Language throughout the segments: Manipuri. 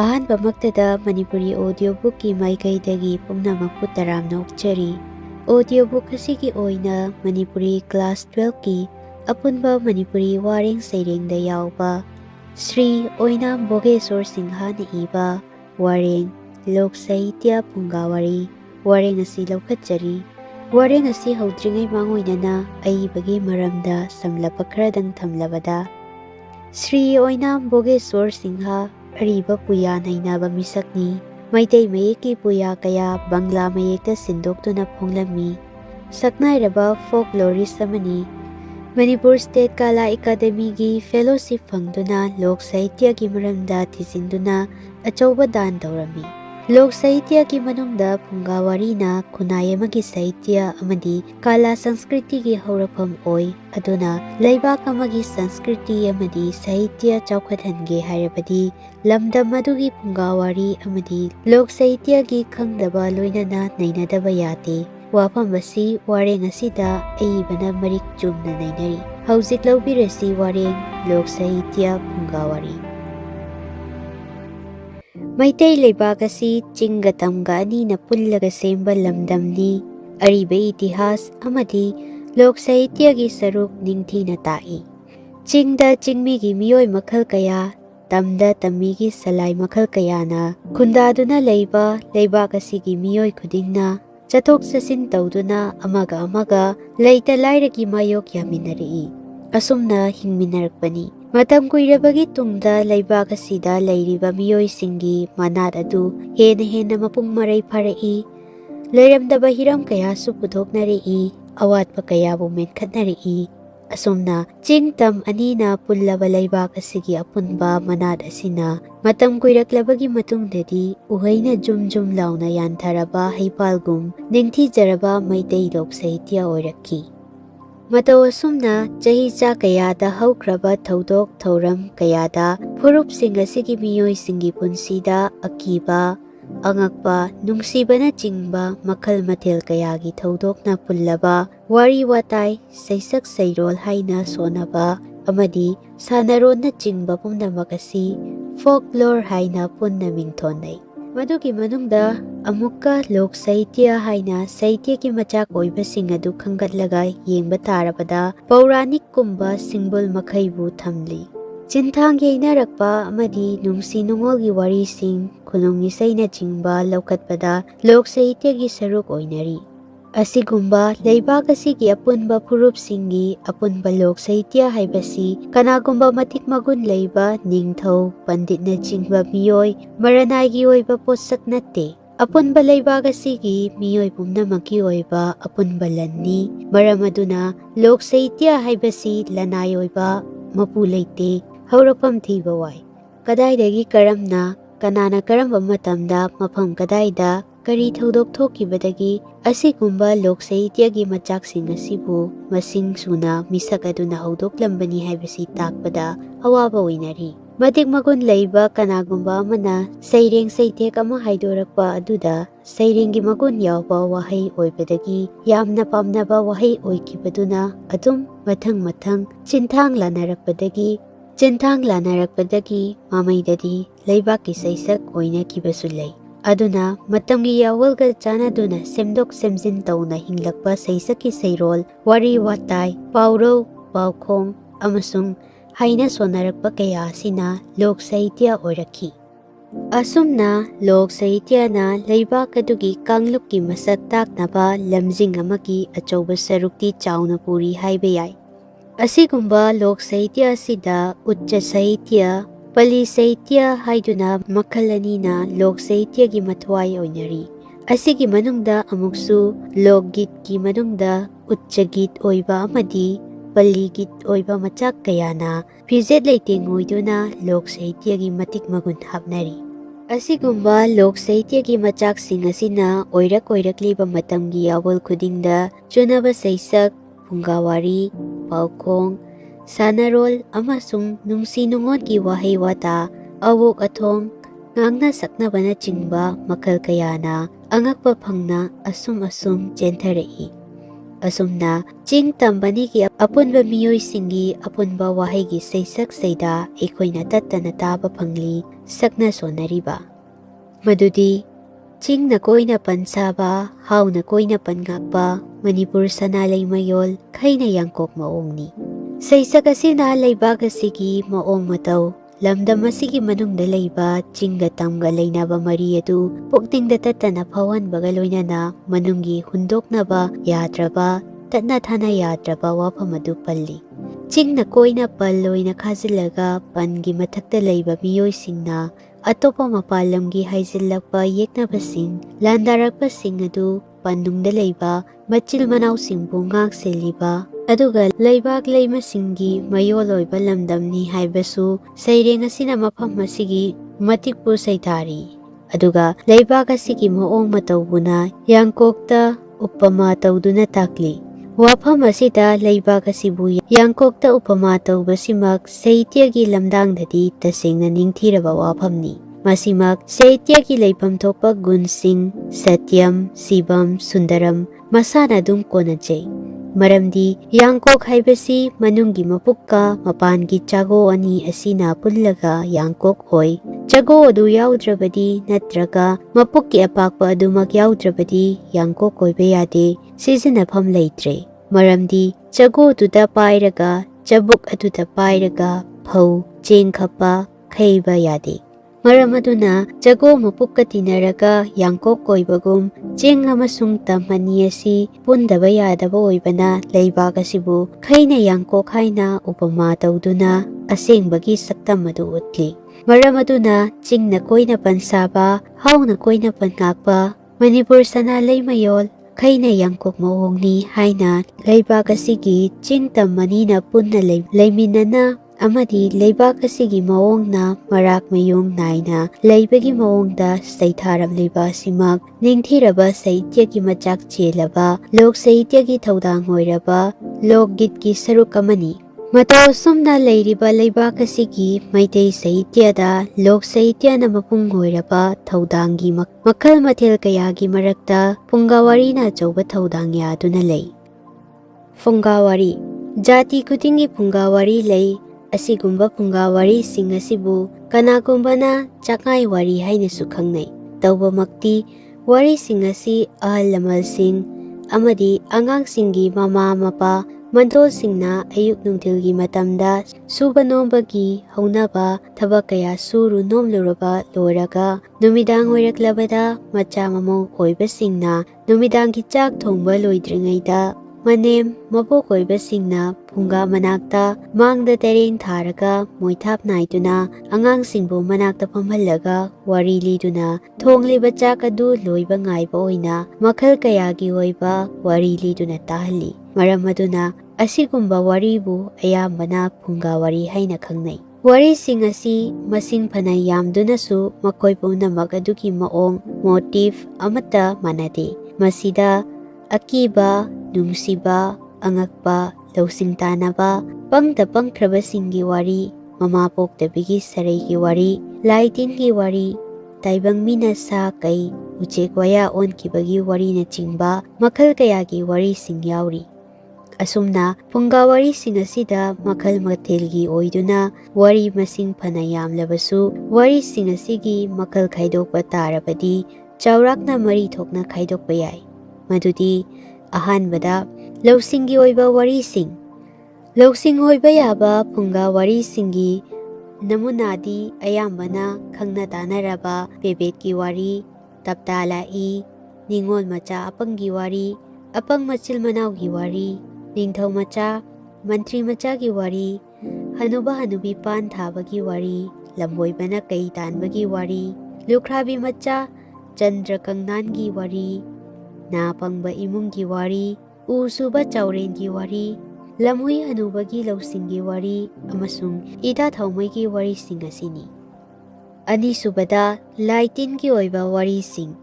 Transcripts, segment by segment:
ꯑꯍꯥꯟꯕꯃꯛꯇꯗ Manipuri Audio Book ki maikaidagi pumnamakpu taramna okchari. Audio Book asigi oina Manipuri Class 12 ki apunba Manipuri Waring Sairengda yauba Sri Oinam Bhogeshor Singh na iba Waring Loksahitya Phunga Wari Waring asi laukhatjari. Waring asi haudringai mangoinana aibagi maramda samlapa khradang thamlabada Sri Oinam Bhogeshor Singh Ariba puya nainaba misakni Maitei mayeki puya kaya Bangla mayekta sindoktuna phonglami saknairaba folklorist amani Manipur State Kala Academy gi fellowship phangduna Loksahitya gi maramda thizinduna achauba dan tawrami Loksahitya ki manungda Phunga Wari na khunai amagi sahitya amadi kala sanskriti gi haurakpham oi aduna leibak amagi sanskriti amadi sahitya chaukhathange hairabadi lamdam adugi Phunga Wari amadi Loksahitya gi khangdaba loinana nainadaba yate wafam asi wareng asida aibana marik chumna nainari hauzik laubirasi wareng Loksahitya Phunga Wari Maitei leibak asi chingga tamga ani na pullaga semba lamdamni ariba itihas amadi Loksahitya gi saruk ningthi na tai chingda chingmi gi miyoi makhal kaya tamda tammi gi salai makhal kaya na khundaduna leiba leibak asi gi miyoi khudingna chathok chasin tawduna amaga leita laira gi mayok yaminari asumna hingminarakpani Matam kuirabagi tungda leibak asida leiriba miyoi singi manat adu hena mapung marai pharai leiramdaba hiram kaya su puthoknari awatpa kaya bu menkhatnari asumna chingtam anina pullaba leibak asigi apunba manat asina matam kuiraklabagi matungdadi uhaina jum launa yantharaba haipalgum ningthi jaraba maitei Loksahitya oirakki Matau asumna chahi cha kayada haukraba thaudok thauram kayada phurup sing asigi miyoi singi punsida akiba angakpa nungsibana chingba makhal mathel kayagi thaudokna pullaba wari watai saisak sairol haina sonaba amadi sanaronna chingba pumnamak asi folklore haina punna mingthonai Madugi manungda amukka Loksahitya haina sahitya ki machak oibasing adu khanggatlaga yengba tarabada pauranik kumba singbol makhaibu thamli Chinthang yeinarappa amadi nungsi nungolgi wari sing khulung isaina chingba laukhatpada Loksahitya gi saruk oinari Asigumba leibak asigi apunba phurup singi apunba Loksahitya haibasi kanagumba matik magun leiba ningthau pandit na chingba miyoi maranai gi oiba posak natte apunba leibak asigi miyoi pumnamaki oiba apunba lanni maram aduna Loksahitya haibasi lanai oiba mapu leite haurakpham thiba wai kadaidagi karamna kanana karamba matamda mafam kadaida kari thaudok thokibadagi asigumba Loksahitya gi machaksing asibu masing suna misak aduna haudoklambani haibasi takpada awaba oinari matik magun leiba kanagumba amana saireng saitek ama haidorakpa aduda sairenggi magun yawba wahai oibadagi yamna pamnaba wahai oikibaduna adum mathang chinthang lanarakpadagi mamaidadi leibak ki saisak oina kibasu lei Aduna matamgi yawalga chanaduna semdok semjin tawna hinglakpa saisaki sairol wari watai pauro paukhong amasung haina sonarakpa kaya asina Loksahitya oirakhi Asumna Loksahitya na leibak adugi kanglupki masak taknaba lamjing amagi achauba sarukti chauna puri haiba yai Asigumba Loksahitya asida Uchcha Sahitya Pali Sahitya haiduna makhalanina Loksahitya gi mathwai oinari asigi manungda amuksu Lokgit ki manungda Uchchagit oiba amadi Pali git oiba machak kayana phijet leiteng oiduna Loksahitya gi matik magun hapnari asigumba Loksahitya gi machak sing asina oirakliba matamgi awal khudingda chunaba saisak Phunga Wari paukhong Sanarol amasung nungsi nungon ki wahai wata awok athong ngangna saknabana chingba makhal kayana angakpa phangna asum chentharahi Asumna ching tambani apunba miyoisingi apunba waheigi seisak seida ekoina tattana taba phangli sakna sonariba. Madudi ching na koina pansaba hau na koina pangakba Manipur sanalay mayol khaina yangkok maongni. Seisak asina laibag asigi maong mataw lamdam asigi manungda layba chingga tamga laynaba mari adu puktingda tattana phawanbaga loinana manungi hundoknaba yadraba tatna thana yadraba wafam adu palli. Chingna koina pal loina khazilaga pangi mathakta layba miyoisingna atopa mapalamgi haizillakpa yeknabasing landarakpasing adu pandungda layba machil manawsingbu ngakseliba aduga laibak laymasingi mayol oiba lamdamni haibasu saireng asina mafam asigi matikpu saitari. Aduga laibak asigi maong matawbuna yangkokta upama tawduna takli. Wafam asida laibak asibu yangkokta upama tawbasimak sahityagi lamdangdadi tasengna ningthiraba wafamni. Masimak sahityagi laipam thokpa gunsing satyam, sibam, sundaram masana dum konajay. Maramdi yangkok haibasi manunggi mapukka mapangi chago ani asina pullaga yangkok hoy. Chago adu yaudrabadi natraga mapukki apakpa adumak yaudrabadi yangkok hoy bayade sizinafam leitre. Maramdi chago aduda pairaga chabuk aduda pairaga phau cheng khapa khaiba yade. Maram aduna chago mapukka tinaraga yangkok koibagum cheng amasung tamani asi pundaba yadaba oibana laibak asibu khaina yangkok haina upama tawduna asengbagi saktam adu utli. Maram aduna chingna koina pansaba hauna koina pangakpa Manipur sanalay mayol khaina yangkok maongni haina laibak asigi ching tammanina punna layminana amadi laibak asigi maongna marak mayong naina laibagi maongda saitharamliba simak ningthiraba sahityagi machak chelaba Loksahitya thaudang oiraba lokgitki saruk amani. Mataw sumna lairiba laibak asigi maitei sahityada Loksahityana mapung oiraba thaudangi makal mathel kayagi marakta Phunga Wari na achauba thaudang yaduna lay. Phunga Wari jati kutingi Phunga Wari lay. Asigumba Phunga Wari sing asibu kanagumbana chakai wari hainasu khangnai. Tawbamakti wari sing asi ahal lamal sing amadi angang singi mama mapa mantol singna ayuk nungthilgi matamda suba nombagi haunaba thabak kaya suru nomluraba loraga numidang oiraklabada macha mamong oiba singna numidanggi chak thongba loidringaida manem mabok oiba singna Phunga manakta mangda tereng tharaga moithap naiduna angang singbu manakta pamhallaga wari liduna thongliba chak adu loiba ngaiba oina makhal kayagi oiba wari liduna tahalli. Maram aduna asigumba waribu ayambana Phunga Wari haina khangnai. Wari sing asi masing phanai yamdunasu makoi punamak adugi maong motif amata manade. Masida akiba nungsiba angakpa lausing tanaba pangda pangkraba singgi wari mama poktabigi saraygi wari laitingi wari taibang mina sa kay uchek waya onkibagi wari na chingba makal kayagi wari sing yauri. Asumna Phunga Wari sing asida makal matilgi oiduna wari masing panayam labasu wari sing asigi makal khaidokpa tarabadi chaurakna mari thokna khaidokpa yai. Madudi ahanbada Loksinggi oiba wari sing. Loksing oiba yaba Phunga Wari singi namunadi ayambana khangna tanaraba bebetki wari, taptalai, ningol macha apanggi wari, apang machil manawgi wari, ningthau macha, mantri machagi wari, hanuba hanubi pan thabagi wari, lamboibana kai tanbagi wari, lukhrabi macha, chandra kangnangi wari, napangba imunggi wari, usuba chaurengi wari, lamhui hanubagi lausinggi wari, amasung ida thaumaigi wari sing asini. Anisubada laitingi oiba wari sing.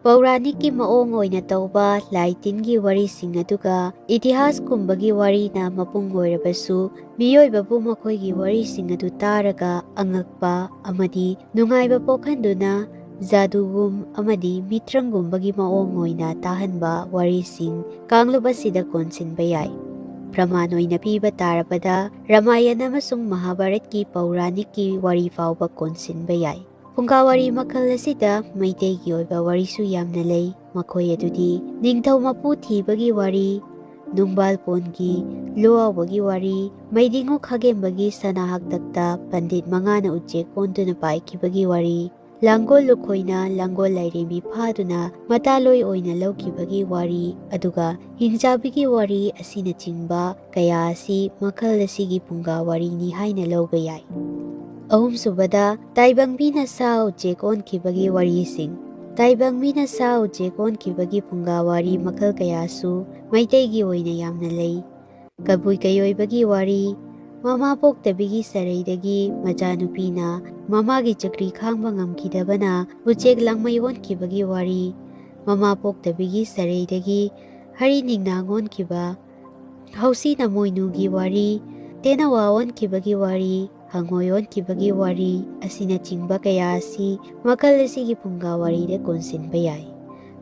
Pauraniki maong oina tauba laitingi wari sing aduga itihas kumbagi wari na mapung oirabasu miyoibabu makoigi wari sing adu taraga angakpa amadi nungaiba pokhanduna ꯖꯥꯗꯨꯒꯨꯝ ꯑꯃꯗꯤ ꯃꯤꯇ꯭ꯔꯪꯒꯨꯝꯕꯒꯤ ꯃꯑꯣꯡ ꯑꯣꯏꯅ ꯇꯥꯍꯟꯕ ꯋꯥꯔꯤꯁꯤꯡ ꯀꯥꯡꯂꯨꯞ ꯑꯁꯤꯗ ꯀꯣꯟꯁꯤꯟꯕ ꯌꯥꯏ꯫ ꯄ꯭ꯔꯃꯥꯟ ꯑꯣꯏꯅ ꯄꯤꯕ ꯇꯥꯔꯕꯗ ꯔꯥꯃꯥꯌꯟ ꯑꯃꯁꯨꯡ ꯃꯍꯥꯚꯥꯔꯠꯀꯤ ꯄꯧꯔꯥꯅꯤꯛꯀꯤ ꯋꯥꯔꯤ ꯐꯥꯎꯕ ꯀꯣꯟꯁꯤꯟꯕ ꯌꯥꯏ꯫ ꯐꯨꯡꯒꯥ ꯋꯥꯔꯤ ꯃꯈꯜ ꯑꯁꯤꯗ ꯃꯩꯇꯩꯒꯤ ꯑꯣꯏꯕ ꯋꯥꯔꯤꯁꯨ ꯌꯥꯝꯅ ꯂꯩ꯫ ꯃꯈꯣꯏ ꯑꯗꯨꯗꯤ ꯅꯤꯡꯊꯧ ꯃꯄꯨ ꯊꯤꯕꯒꯤ ꯋꯥꯔꯤ, ꯅꯨꯡꯕꯥꯜꯄꯣꯟꯒꯤ ꯂꯨꯋꯥꯎꯕꯒꯤ ꯋꯥꯔꯤ, ꯃꯩꯗꯤꯡꯉꯨ ꯈꯥꯒꯦꯝꯕꯒꯤ ꯁꯅꯥ ꯍꯥꯛꯇꯛꯇ ꯄꯟꯗꯤꯠ ꯃꯉꯥꯅ ꯎꯆꯦꯛ ꯑꯣꯟꯗꯨꯅ ꯄꯥꯏꯈꯤꯕꯒꯤ ꯋꯥꯔꯤ, ꯂꯥꯡꯒꯣꯜ ꯂꯨꯈꯣꯏꯅ ꯂꯥꯡꯒꯣꯜ ꯂꯥꯏꯔꯦꯝꯕꯤ ꯐꯥꯗꯨꯅ ꯃꯇꯥꯂꯣꯏ ꯑꯣꯏꯅ ꯂꯧꯈꯤꯕꯒꯤ ꯋꯥꯔꯤ, ꯑꯗꯨꯒ ꯍꯤꯡꯆꯥꯕꯤꯒꯤ ꯋꯥꯔꯤ ꯑꯁꯤꯅꯆꯤꯡꯕ ꯀꯌꯥ ꯑꯁꯤ ꯃꯈꯜ ꯑꯁꯤꯒꯤ ꯐꯨꯡꯒꯥ ꯋꯥꯔꯤꯅꯤ ꯍꯥꯏꯅ ꯂꯧꯕ ꯌꯥꯏ꯫ ꯑꯍꯨꯝꯁꯨꯕꯗ ꯇꯥꯏꯕꯪꯕꯤꯅ ꯁꯥ ꯎꯆꯦꯛ ꯑꯣꯟꯈꯤꯕꯒꯤ ꯋꯥꯔꯤꯁꯤꯡ꯫ ꯇꯥꯏꯕꯪꯕꯤꯅ ꯁꯥ ꯎꯆꯦꯛ ꯑꯣꯟꯈꯤꯕꯒꯤ ꯐꯨꯡꯒꯥ ꯋꯥꯔꯤ ꯃꯈꯜ ꯀꯌꯥꯁꯨ ꯃꯩꯇꯩꯒꯤ ꯑꯣꯏꯅ ꯌꯥꯝꯅ ꯂꯩ꯫ ꯀꯕꯨꯏ ꯀꯩꯑꯣꯏꯕꯒꯤ ꯋꯥꯔꯤ, ꯃꯃꯥ ꯄꯣꯛꯇꯕꯤꯒꯤ ꯁꯔꯩꯗꯒꯤ ꯃꯆꯥꯅꯨꯄꯤꯅ ꯃꯃꯥꯒꯤ ꯆꯀ꯭ꯔꯤ ꯈꯥꯡꯕ ꯉꯝꯈꯤꯗꯕꯅ ꯎꯆꯦꯛ ꯂꯥꯡꯃꯩ ꯑꯣꯟꯈꯤꯕꯒꯤ ꯋꯥꯔꯤ, ꯃꯃꯥ ꯄꯣꯛꯇꯕꯤꯒꯤ ꯁꯔꯩꯗꯒꯤ ꯍꯔꯤꯅꯤꯡꯅꯥꯡ ꯑꯣꯟꯈꯤꯕ, ꯍꯧꯁꯤ ꯅꯃꯣꯏꯅꯨꯒꯤ ꯋꯥꯔꯤ, ꯇꯦꯅꯋꯥ ꯑꯣꯟꯈꯤꯕꯒꯤ ꯋꯥꯔꯤ, ꯍꯪꯉꯣꯏ ꯑꯣꯟꯈꯤꯕꯒꯤ ꯋꯥꯔꯤ ꯑꯁꯤꯅꯆꯤꯡꯕ ꯀꯌꯥ ꯑꯁꯤ ꯃꯈꯜ ꯑꯁꯤꯒꯤ ꯐꯨꯡꯒꯥ ꯋꯥꯔꯤꯗ ꯀꯣꯟꯁꯤꯟꯕ ꯌꯥꯏ꯫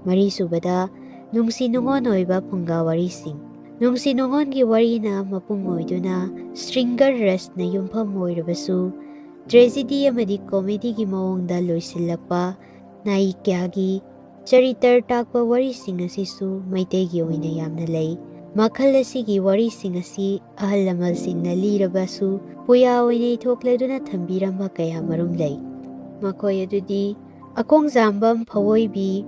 ꯃꯔꯤꯁꯨꯕꯗ ꯅꯨꯡꯁꯤ ꯅꯨꯡꯉꯣꯟ ꯑꯣꯏꯕ ꯐꯨꯡꯒꯥ ꯋꯥꯔꯤꯁꯤꯡ꯫ ꯅꯨꯡꯁꯤ ꯅꯨꯡꯉꯣꯟꯒꯤ ꯋꯥꯔꯤꯅ ꯃꯄꯨꯡ ꯑꯣꯏꯗꯨꯅ ꯁ꯭ꯔꯤꯡꯒꯔ ꯔꯁꯅ ꯌꯨꯝꯐꯝ ꯑꯣꯏꯔꯕꯁꯨ ꯇ꯭ꯔꯦꯖꯦꯗꯤ ꯑꯃꯗꯤ ꯀꯣꯃꯦꯗꯤꯒꯤ ꯃꯑꯣꯡꯗ ꯂꯣꯏꯁꯤꯜꯂꯛꯄ ꯅꯥꯌꯤꯀ꯭ꯌꯥꯒꯤ ꯆꯔꯤꯇꯔ ꯇꯥꯛꯄ ꯋꯥꯔꯤꯁꯤꯡ ꯑꯁꯤꯁꯨ ꯃꯩꯇꯩꯒꯤ ꯑꯣꯏꯅ ꯌꯥꯝꯅ ꯂꯩ꯫ ꯃꯈꯜ ꯑꯁꯤꯒꯤ ꯋꯥꯔꯤꯁꯤꯡ ꯑꯁꯤ ꯑꯍꯜ ꯂꯃꯟꯁꯤꯡꯅ ꯂꯤꯔꯕꯁꯨ ꯄꯨꯌꯥ ꯑꯣꯏꯅ ꯏꯊꯣꯛꯂꯗꯨꯅ ꯊꯝꯕꯤꯔꯝꯕ ꯀꯌꯥ ꯃꯔꯨꯝ ꯂꯩ꯫ ꯃꯈꯣꯏ ꯑꯗꯨꯗꯤ ꯑꯀꯣꯡꯖꯥꯝꯕꯝ ꯐꯋꯣꯏꯕꯤ,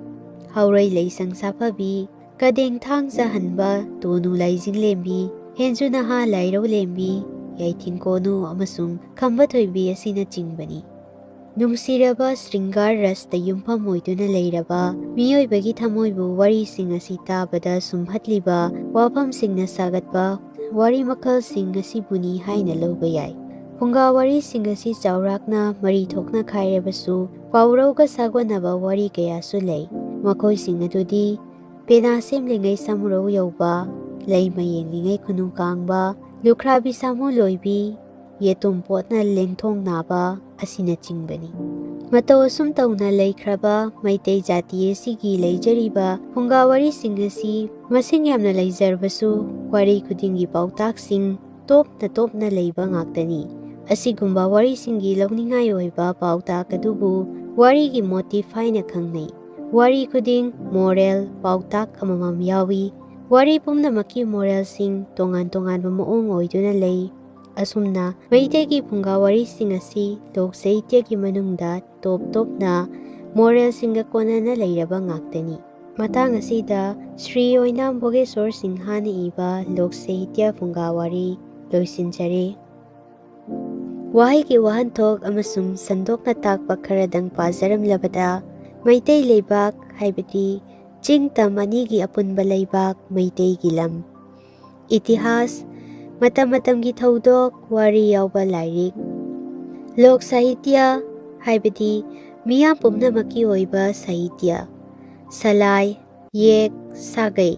ꯍꯥꯎꯔꯩ ꯂꯩꯁꯪ ꯁꯥꯐꯕꯤ, ꯀꯗꯦꯡ ꯊꯥꯡꯖꯍꯟꯕ ꯇꯣꯅꯨ ꯂꯥꯏꯖꯤꯡꯂꯦꯝꯕꯤ, ꯍꯦꯟꯖꯨ ꯅꯍꯥ ꯂꯥꯏꯔꯧꯂꯦꯝꯕꯤ, ꯌꯥꯏꯊꯤꯡꯀꯣꯅꯨ ꯑꯃꯁꯨꯡ ꯈꯝꯕ ꯊꯣꯏꯕꯤ ꯑꯁꯤꯅꯆꯤꯡꯕꯅꯤ꯫ ꯅꯨꯡꯁꯤꯔꯕ ꯁ꯭ꯔꯤꯡꯒꯥꯔ ꯔꯁꯇ ꯌꯨꯝꯐꯝ ꯑꯣꯏꯗꯨꯅ ꯂꯩꯔꯕ ꯃꯤꯑꯣꯏꯕꯒꯤ ꯊꯃꯣꯏꯕꯨ ꯋꯥꯔꯤꯁꯤꯡ ꯑꯁꯤ ꯇꯥꯕꯗ ꯁꯨꯝꯍꯠꯂꯤꯕ ꯋꯥꯐꯝꯁꯤꯡꯅ ꯁꯥꯒꯠꯄ ꯋꯥꯔꯤ ꯃꯈꯜꯁꯤꯡ ꯑꯁꯤꯕꯨꯅꯤ ꯍꯥꯏꯅ ꯂꯧꯕ ꯌꯥꯏ꯫ ꯐꯨꯡꯒꯥ ꯋꯥꯔꯤꯁꯤꯡ ꯑꯁꯤ ꯆꯥꯎꯔꯥꯛꯅ ꯃꯔꯤ ꯊꯣꯛꯅ ꯈꯥꯏꯔꯕꯁꯨ ꯄꯥꯎꯔꯧꯒ ꯁꯥꯒꯣꯟꯅꯕ ꯋꯥꯔꯤ ꯀꯌꯥꯁꯨ ꯂꯩ꯫ ꯃꯈꯣꯏꯁꯤꯡ ꯑꯗꯨꯗꯤ ꯄꯦꯅꯥ ꯁꯦꯝꯂꯤꯉꯩ ꯁꯃꯨꯔꯧ ꯌꯧꯕ, ꯂꯩꯃ ꯌꯦꯡꯂꯤꯉꯩ ꯈꯨꯅꯨ ꯀꯥꯡꯕ, ꯂꯨꯈ꯭ꯔꯥꯕꯤ ꯁꯥꯃꯨ ꯂꯣꯏꯕꯤ, ꯌꯦꯇꯨꯝ ꯄꯣꯠꯅ ꯂꯦꯡꯊꯣꯡ ꯅꯥꯕ ꯑꯁꯤꯅꯆꯤꯡꯕꯅꯤ꯫ ꯃꯇꯧ ꯑꯁꯨꯝ ꯇꯧꯅ ꯂꯩꯈ꯭ꯔꯕ ꯃꯩꯇꯩ ꯖꯥꯇꯤ ꯑꯁꯤꯒꯤ ꯂꯩꯖꯔꯤꯕ ꯐꯨꯡꯒꯥ ꯋꯥꯔꯤꯁꯤꯡ ꯑꯁꯤ ꯃꯁꯤꯡ ꯌꯥꯝꯅ ꯂꯩꯖꯔꯕꯁꯨ ꯋꯥꯔꯤ ꯈꯨꯗꯤꯡꯒꯤ ꯄꯥꯎꯇꯥꯛꯁꯤꯡ ꯇꯣꯞꯅ ꯇꯣꯞꯅ ꯂꯩꯕ ꯉꯥꯛꯇꯅꯤ꯫ ꯑꯁꯤꯒꯨꯝꯕ ꯋꯥꯔꯤꯁꯤꯡꯒꯤ ꯂꯧꯅꯤꯡꯉꯥꯏ ꯑꯣꯏꯕ ꯄꯥꯎꯇꯥꯛ ꯑꯗꯨꯕꯨ ꯋꯥꯔꯤꯒꯤ ꯃꯣꯇꯤꯞ ꯍꯥꯏꯅ ꯈꯪꯅꯩ꯫ ꯋꯥꯔꯤ ꯈꯨꯗꯤꯡ ꯃꯣꯔꯦꯜ ꯄꯥꯎꯇꯥꯛ ꯑꯃꯃꯝ ꯌꯥꯎꯏ꯫ ꯋꯥꯔꯤ ꯄꯨꯝꯅꯃꯛꯀꯤ ꯃꯣꯔꯦꯜꯁꯤꯡ ꯇꯣꯉꯥꯟ ꯇꯣꯉꯥꯟꯕ ꯃꯑꯣꯡ ꯑꯣꯏꯗꯨꯅ ꯂꯩ꯫ ꯑꯁꯨꯝꯅ ꯃꯩꯇꯩꯒꯤ ꯐꯨꯡꯒꯥ ꯋꯥꯔꯤꯁꯤꯡ ꯑꯁꯤ ꯂꯣꯛ ꯁꯥꯍꯤꯇ꯭ꯌꯒꯤ ꯃꯅꯨꯡꯗ ꯇꯣꯞ ꯇꯣꯞꯅ ꯃꯣꯔꯦꯜꯁꯤꯡꯒ ꯀꯣꯟꯅꯅ ꯂꯩꯔꯕ ꯉꯥꯛꯇꯅꯤ꯫ ꯃꯇꯥꯡ ꯑꯁꯤꯗ ꯁ꯭ꯔꯤ ꯑꯣꯏꯅꯥꯝ ꯚꯣꯒꯦꯁꯣꯔ ꯁꯤꯡꯍꯅ ꯏꯕ ꯂꯣꯛ ꯁꯥꯍꯤꯇ꯭ꯌ ꯐꯨꯡꯒꯥ ꯋꯥꯔꯤ ꯂꯣꯏꯁꯤꯟꯖꯔꯦ꯫ ꯋꯥꯍꯩꯒꯤ ꯋꯥꯍꯟꯊꯣꯛ ꯑꯃꯁꯨꯡ ꯁꯟꯗꯣꯛꯅ ꯇꯥꯛꯄ ꯈꯔꯗꯪ ꯄꯥꯖꯔꯝꯂꯕꯗ ꯃꯩꯇꯩ ꯂꯩꯕꯥꯛ ꯍꯥꯏꯕꯗꯤ ꯆꯤꯡ-ꯇꯝ ꯑꯅꯤꯒꯤ ꯑꯄꯨꯟꯕ ꯂꯩꯕꯥꯛ ꯃꯩꯇꯩꯒꯤ ꯂꯝ꯫ ꯏꯇꯤꯍꯥꯁ, ꯃꯇꯝ ꯃꯇꯝꯒꯤ ꯊꯧꯗꯣꯛ ꯋꯥꯔꯤ ꯌꯥꯎꯕ ꯂꯥꯏꯔꯤꯛ꯫ ꯂꯣꯛ ꯁꯥꯍꯤꯇ꯭ꯌ ꯍꯥꯏꯕꯗꯤ ꯃꯤꯌꯥꯝ ꯄꯨꯝꯅꯃꯛꯀꯤ ꯑꯣꯏꯕ ꯁꯥꯍꯤꯇ꯭ꯌ꯫ ꯁꯂꯥꯏ, ꯌꯦꯛ, ꯁꯥꯒꯩ꯫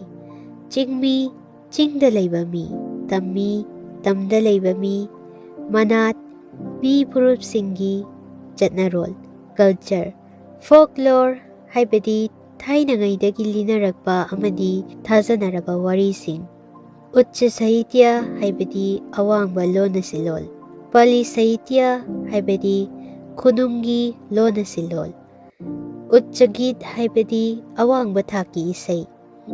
ꯆꯤꯡꯃꯤ, ꯆꯤꯡꯗ ꯂꯩꯕ ꯃꯤ꯫ ꯇꯝꯃꯤ, ꯇꯝꯗ ꯂꯩꯕ ꯃꯤ꯫ ꯃꯅꯥꯠ, ꯃꯤ ꯐꯨꯔꯨꯞꯁꯤꯡꯒꯤ ꯆꯠꯅꯔꯣꯜ, ꯀꯜꯆꯔ꯫ ꯐꯣꯛꯂꯣꯔ ꯍꯥꯏꯕꯗꯤ ꯊꯥꯏꯅꯉꯩꯗꯒꯤ ꯂꯤꯅꯔꯛꯄ ꯑꯃꯗꯤ ꯊꯥꯖꯅꯔꯕ ꯋꯥꯔꯤꯁꯤꯡ꯫ ꯎꯆ ꯁꯥꯍꯤꯇ꯭ꯌ ꯍꯥꯏꯕꯗꯤ ꯑꯋꯥꯡꯕ ꯂꯣꯟꯅ-ꯁꯤꯟꯂꯣꯟ꯫ ꯄꯥꯂꯤ ꯁꯥꯍꯤꯇ꯭ꯌ ꯍꯥꯏꯕꯗꯤ ꯈꯨꯅꯨꯡꯒꯤ ꯂꯣꯟꯅ-ꯁꯤꯟꯂꯣꯟ꯫ ꯎꯆ ꯒꯤꯠ ꯍꯥꯏꯕꯗꯤ ꯑꯋꯥꯡꯕ ꯊꯥꯛꯀꯤ ꯏꯁꯩ꯫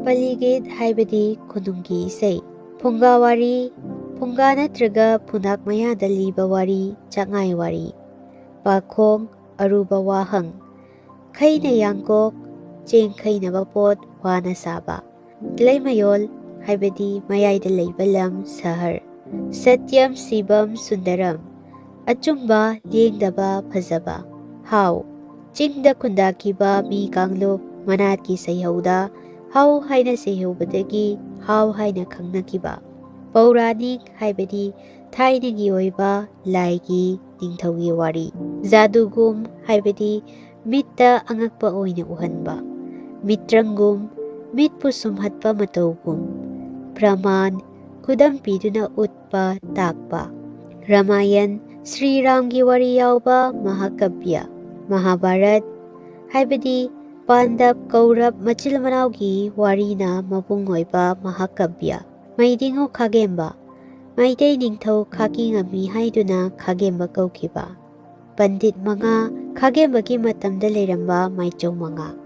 ꯄꯥꯂꯤ ꯒꯤꯠ ꯍꯥꯏꯕꯗꯤ ꯈꯨꯅꯨꯡꯒꯤ ꯏꯁꯩ꯫ ꯐꯨꯡꯒꯥ ꯋꯥꯔꯤ, ꯐꯨꯡꯒꯥ ꯅꯠꯇ꯭ꯔꯒ ꯐꯨꯅꯥꯛ ꯃꯌꯥꯗ ꯂꯤꯕ ꯋꯥꯔꯤ, ꯆакꯉꯥꯏ ꯋꯥꯔꯤ꯫ ꯄꯥꯈꯣꯡ, ꯑꯔꯨꯕ ꯋꯥꯍꯪ꯫ ꯈꯩꯅ ꯌꯥꯡꯀꯣꯛ, ꯆꯦꯡ ꯈꯩꯅꯕ ꯄꯣꯠ ꯋꯥꯅ ꯁꯥꯕ꯫ ꯂꯩꯃꯌꯣꯜ ꯍꯥꯏꯕꯗꯤ ꯃꯌꯥꯏꯗ ꯂꯩꯕ ꯂꯝ, ꯁꯍꯔ꯫ ꯁꯇ꯭ꯌꯝ ꯁꯤꯕꯝ ꯁꯨꯟꯗꯔꯝ, ꯑꯆꯨꯝꯕ, ꯂꯦꯡꯗꯕ, ꯐꯖꯕ꯫ ꯍꯥꯎ, ꯆꯤꯡꯗ ꯈꯨꯟꯗꯥꯈꯤꯕ ꯃꯤ ꯀꯥꯡꯂꯨꯞ ꯃꯅꯥꯠꯀꯤ ꯁꯩꯍꯧꯗ ꯍꯥꯎ ꯍꯥꯏꯅ ꯁꯩꯍꯧꯕꯗꯒꯤ ꯍꯥꯎ ꯍꯥꯏꯅ ꯈꯪꯅꯈꯤꯕ꯫ ꯄꯧꯔꯥꯅꯤꯛ ꯍꯥꯏꯕꯗꯤ ꯊꯥꯏꯅꯒꯤ ꯑꯣꯏꯕ ꯂꯥꯏꯒꯤ, ꯅꯤꯡꯊꯧꯒꯤ ꯋꯥꯔꯤ꯫ ꯖꯥꯗꯨꯒꯨꯝ ꯍꯥꯏꯕꯗꯤ ꯃꯤꯠꯇ ꯑꯉꯛꯄ ꯑꯣꯏꯅ ꯎꯍꯟꯕ꯫ ꯃꯤꯇ꯭ꯔꯪꯒꯨꯝ, ꯃꯤꯠꯄꯨ ꯁꯨꯝꯍꯠꯄ ꯃꯇꯧꯒꯨꯝ꯫ ꯄ꯭ꯔꯃꯥꯟ, ꯈꯨꯗꯝ ꯄꯤꯗꯨꯅ ꯎꯠꯄ, ꯇꯥꯛꯄ꯫ ꯔꯥꯃꯥꯌꯟ, ꯁ꯭ꯔꯤ ꯔꯥꯝꯒꯤ ꯋꯥꯔꯤ ꯌꯥꯎꯕ ꯃꯍꯥꯀꯥꯚ꯭ꯌ꯫ ꯃꯍꯥꯚꯥꯔꯠ ꯍꯥꯏꯕꯗꯤ ꯄꯥꯟꯗꯞ ꯀꯧꯔꯞ ꯃꯆꯤꯜ ꯃꯅꯥꯎꯒꯤ ꯋꯥꯔꯤꯅ ꯃꯄꯨꯡ ꯑꯣꯏꯕ ꯃꯍꯥꯀꯥꯚ꯭ꯌ ꯃꯩꯗꯤꯡꯉꯨ ꯈꯥꯒꯦꯝꯕ ꯃꯩꯇꯩ ꯅꯤꯡꯊꯧ ꯈꯥꯀꯤꯉꯝꯃꯤ ꯍꯥꯏꯗꯨꯅ ꯈꯥꯒꯦꯝꯕ ꯀꯧꯈꯤꯕ ꯄꯟꯗꯤꯠ 5 ꯈꯥꯒꯦꯝꯕꯒꯤ ꯃꯇꯝꯗ ꯂꯩꯔꯝꯕ ꯃꯥꯏꯆꯧ 5